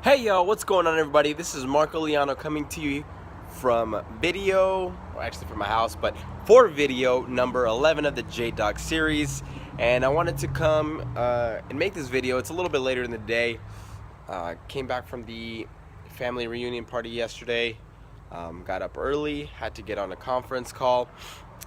Hey yo, what's going on everybody? This is Marco Liano coming to you from video, or actually from my house, but for video number 11 of the JDOC series. And I wanted to come and make this video. It's a little bit later in the day. Came back from the family reunion party yesterday. Got up early, had to get on a conference call.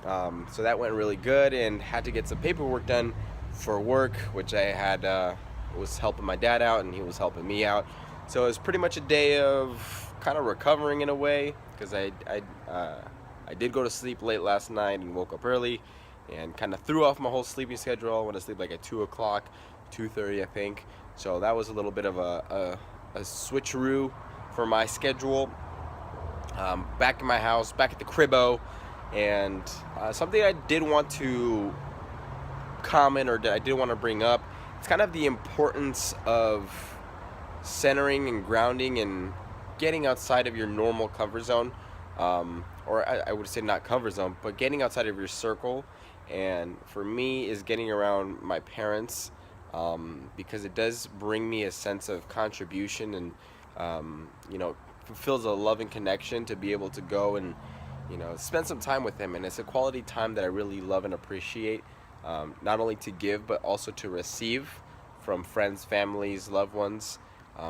So that went really good, and had to get some paperwork done for work, which I had was helping my dad out and he was helping me out. So it was pretty much a day of kind of recovering in a way, because I did go to sleep late last night and woke up early and kind of threw off my whole sleeping schedule. I went to sleep like at 2 o'clock, 2:30 I think. So that was a little bit of a switcheroo for my schedule. Back in my house, back at the cribbo, and something I did want to comment, or that I did want to bring up, it's kind of the importance of centering and grounding and getting outside of your normal comfort zone, or I would say not comfort zone, but getting outside of your circle. And for me is getting around my parents, because it does bring me a sense of contribution, and fulfills a loving connection to be able to go and spend some time with them. And it's a quality time that I really love and appreciate, not only to give but also to receive from friends, families, loved ones.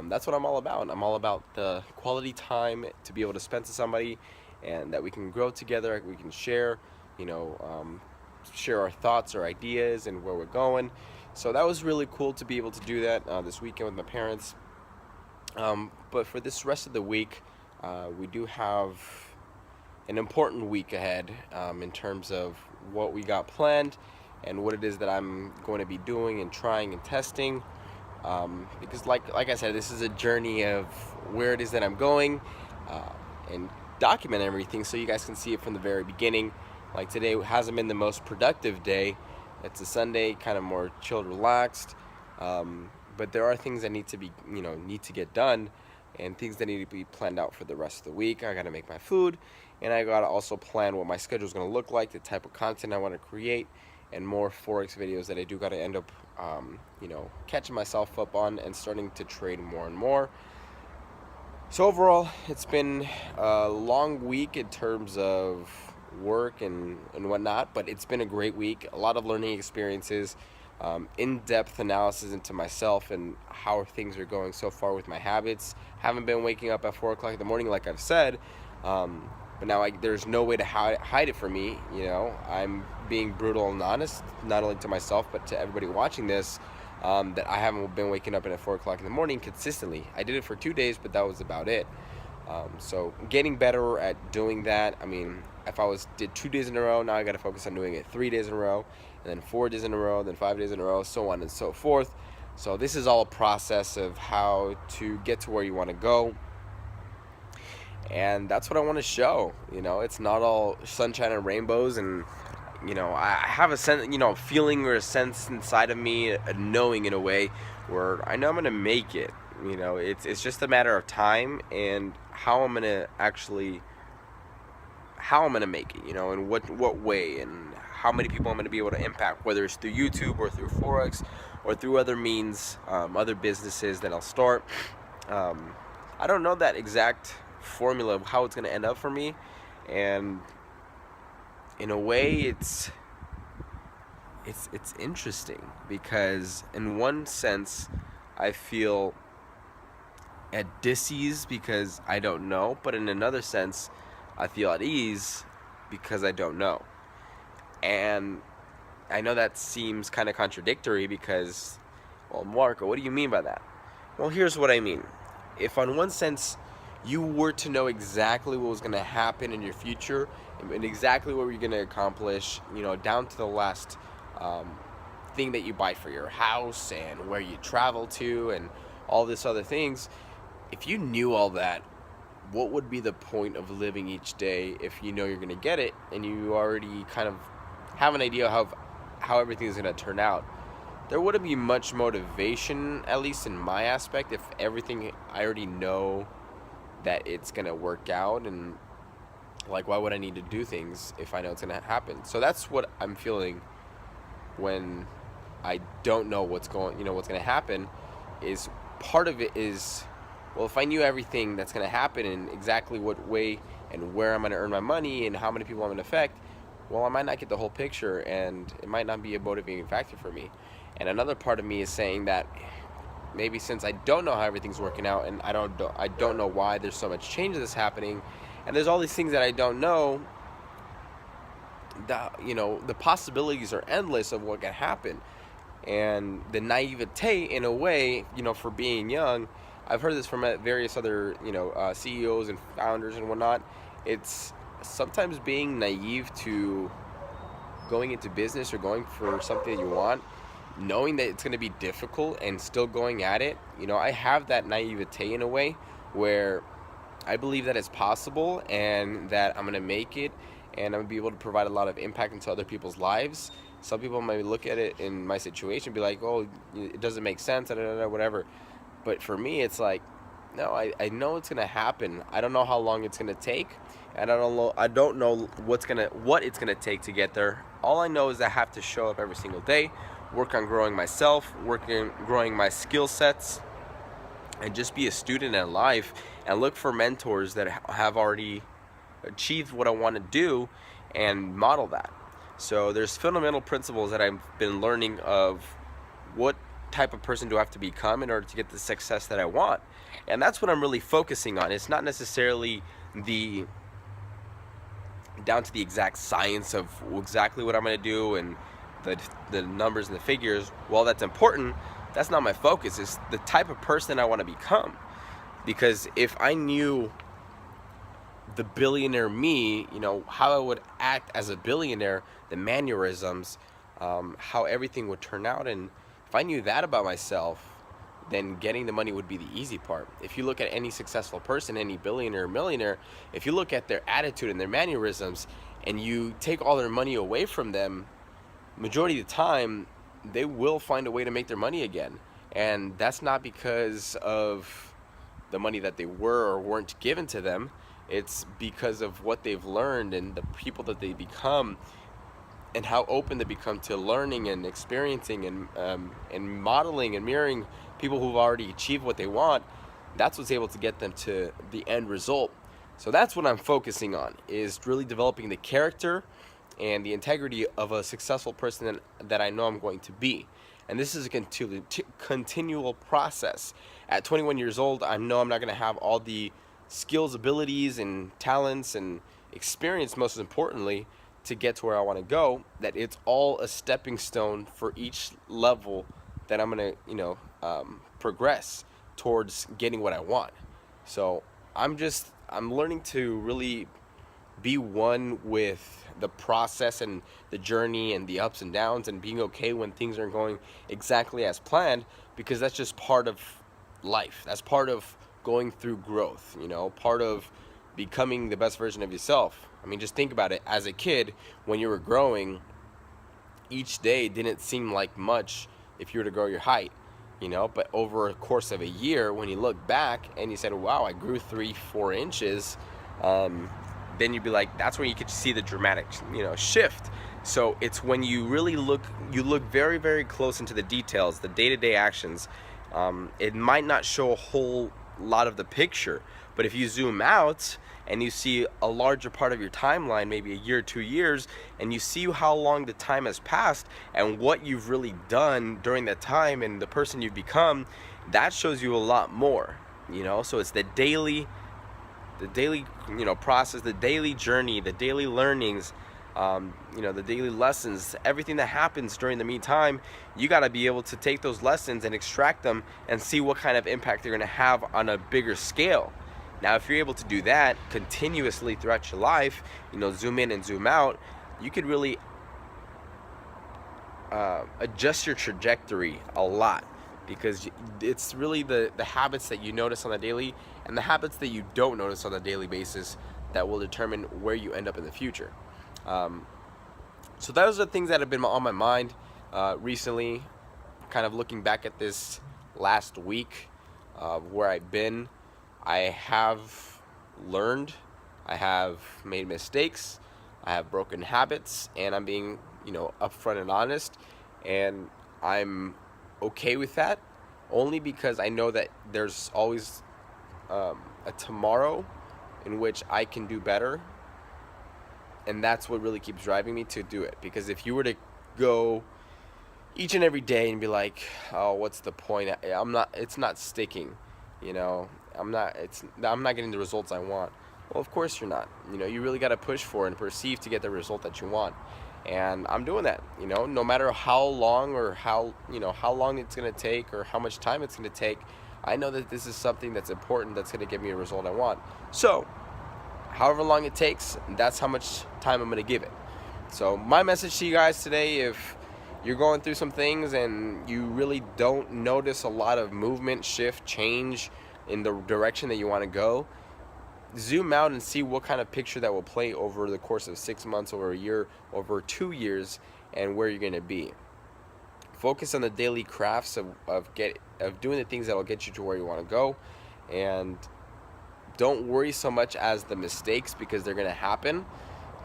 That's what I'm all about. I'm all about the quality time to be able to spend to somebody, and that we can grow together, we can share, share our thoughts or ideas and where we're going. So that was really cool to be able to do that this weekend with my parents. But for this rest of the week, we do have an important week ahead, in terms of what we got planned and what it is that I'm going to be doing and trying and testing. Because like I said, this is a journey of where it is that I'm going, and document everything so you guys can see it from the very beginning. Like today hasn't been the most productive day. It's a Sunday, kind of more chilled, relaxed. But there are things that need to get done, and things that need to be planned out for the rest of the week. I got to make my food, and I got to also plan what my schedule is going to look like, the type of content I want to create, and more Forex videos that I do got to end up, catching myself up on and starting to trade more and more. So overall, it's been a long week in terms of work and whatnot, but it's been a great week. A lot of learning experiences, in-depth analysis into myself and how things are going so far with my habits. Haven't been waking up at 4 o'clock in the morning, like I've said. But now there's no way to hide it from me. I'm being brutal and honest, not only to myself but to everybody watching this, that I haven't been waking up at 4 o'clock in the morning consistently. I did it for 2 days, but that was about it. So getting better at doing that. I mean, if I did 2 days in a row, now I got to focus on doing it 3 days in a row, and then 4 days in a row, then 5 days in a row, so on and so forth. So this is all a process of how to get to where you want to go. And that's what I want to show. It's not all sunshine and rainbows, and I have a sense, feeling or a sense inside of me, a knowing in a way, where I know I'm gonna make it. It's just a matter of time and how I'm gonna make it. And what way and how many people I'm gonna be able to impact, whether it's through YouTube or through Forex or through other means, other businesses that I'll start. I don't know that exact formula of how it's going to end up for me, and in a way it's interesting, because in one sense I feel at dis-ease because I don't know, but in another sense I feel at ease because I don't know. And I know that seems kind of contradictory, because, well, Marco, what do you mean by that? Well, here's what I mean. If on one sense you were to know exactly what was going to happen in your future and exactly what you're going to accomplish, down to the last thing that you buy for your house and where you travel to and all this other things, if you knew all that, what would be the point of living each day if you know you're going to get it and you already kind of have an idea of how everything is going to turn out? There wouldn't be much motivation, at least in my aspect, if everything I already know that it's going to work out. And like, why would I need to do things if I know it's going to happen? So that's what I'm feeling when I don't know what's going to happen. Is part of it is Well, if I knew everything that's going to happen and exactly what way and where I'm going to earn my money and how many people I'm going to affect, well, I might not get the whole picture, and it might not be a motivating factor for me. And another part of me is saying that maybe since I don't know how everything's working out, and I don't know why there's so much change that's happening, and there's all these things that I don't know, the possibilities are endless of what can happen. And the naivete, in a way, for being young, I've heard this from various other CEOs and founders and whatnot. It's sometimes being naive to going into business or going for something that you want, knowing that it's going to be difficult and still going at it. I have that naivete in a way where I believe that it's possible and that I'm going to make it, and I'm going to be able to provide a lot of impact into other people's lives. Some people might look at it in my situation and be like, oh, it doesn't make sense, whatever. But for me, it's like, no, I know it's going to happen. I don't know how long it's going to take, and I don't know what it's going to take to get there. All I know is I have to show up every single day, work on growing myself, growing my skill sets, and just be a student in life and look for mentors that have already achieved what I want to do and model that. So there's fundamental principles that I've been learning of what type of person do I have to become in order to get the success that I want. And that's what I'm really focusing on. It's not necessarily down to the exact science of exactly what I'm going to do and the numbers and the figures. While that's important, that's not my focus. It's the type of person I want to become. Because if I knew the billionaire me, how I would act as a billionaire, the mannerisms, how everything would turn out, and if I knew that about myself, then getting the money would be the easy part. If you look at any successful person, any billionaire or millionaire, if you look at their attitude and their mannerisms, and you take all their money away from them, majority of the time, they will find a way to make their money again. And that's not because of the money that they were or weren't given to them. It's because of what they've learned and the people that they become and how open they become to learning and experiencing and modeling and mirroring people who've already achieved what they want. That's what's able to get them to the end result. So that's what I'm focusing on, is really developing the character and the integrity of a successful person that I know I'm going to be. And this is a continual process. At 21 years old, I know I'm not going to have all the skills, abilities, and talents and experience, most importantly, to get to where I want to go. That it's all a stepping stone for each level that I'm going to, progress towards getting what I want. So I'm learning to really be one with the process and the journey and the ups and downs, and being okay when things aren't going exactly as planned, because that's just part of life. That's part of going through growth, part of becoming the best version of yourself. I mean, just think about it. As a kid, when you were growing, each day didn't seem like much if you were to grow your height, but over a course of a year, when you look back and you said, wow, I grew 3-4 inches, then you'd be like, that's when you could see the dramatic, shift. So it's when you really look very, very close into the details, the day-to-day actions. It might not show a whole lot of the picture, but if you zoom out and you see a larger part of your timeline, maybe a year, 2 years, and you see how long the time has passed and what you've really done during that time and the person you've become, that shows you a lot more, so it's the daily process, the daily journey, the daily learnings, the daily lessons, everything that happens during the meantime. You got to be able to take those lessons and extract them and see what kind of impact they're going to have on a bigger scale. Now, if you're able to do that continuously throughout your life, zoom in and zoom out, you could really adjust your trajectory a lot, because it's really the habits that you notice on the daily and the habits that you don't notice on a daily basis that will determine where you end up in the future. So those are things that have been on my mind recently, kind of looking back at this last week of where I've been. I have learned, I have made mistakes, I have broken habits, and I'm being, upfront and honest, and I'm okay with that, only because I know that there's always a tomorrow in which I can do better, and that's what really keeps driving me to do it. Because if you were to go each and every day and be like, oh, what's the point? It's not sticking, you know. I'm not getting the results I want. Well, of course you're not. You know, you really got to push for and perceive to get the result that you want. And I'm doing that, you know, no matter how long or how long it's going to take or how much time it's going to take. I know that this is something that's important, that's going to give me a result I want. So, however long it takes, that's how much time I'm going to give it. So, my message to you guys today, if you're going through some things and you really don't notice a lot of movement, shift, change in the direction that you want to go, zoom out and see what kind of picture that will play over the course of 6 months, over a year, over 2 years, and where you're going to be. Focus on the daily crafts of doing the things that will get you to where you want to go, and don't worry so much as the mistakes, because they're going to happen.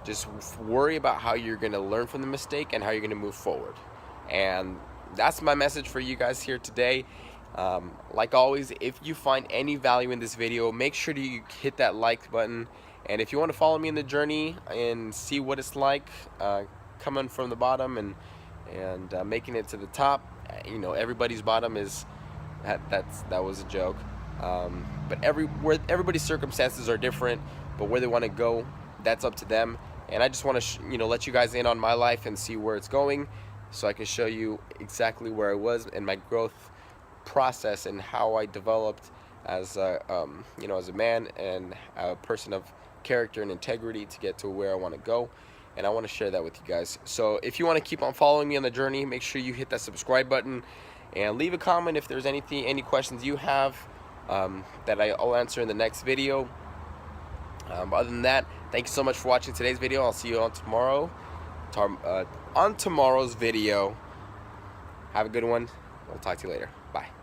Just worry about how you're going to learn from the mistake and how you're going to move forward. And that's my message for you guys here today. Like always, if you find any value in this video, make sure to hit that like button. And if you want to follow me in the journey and see what it's like coming from the bottom and making it to the top, you know, everybody's bottom is that was a joke. But everybody's circumstances are different, but where they want to go, that's up to them. And I just want to let you guys in on my life and see where it's going, so I can show you exactly where I was and my growth process and how I developed as a as a man and a person of character and integrity to get to where I want to go. And I want to share that with you guys. So if you want to keep on following me on the journey, make sure you hit that subscribe button and leave a comment if there's any questions you have that I'll answer in the next video. Other than that, thank you so much for watching today's video. I'll see you on tomorrow's video. Have a good one. We'll talk to you later. Bye.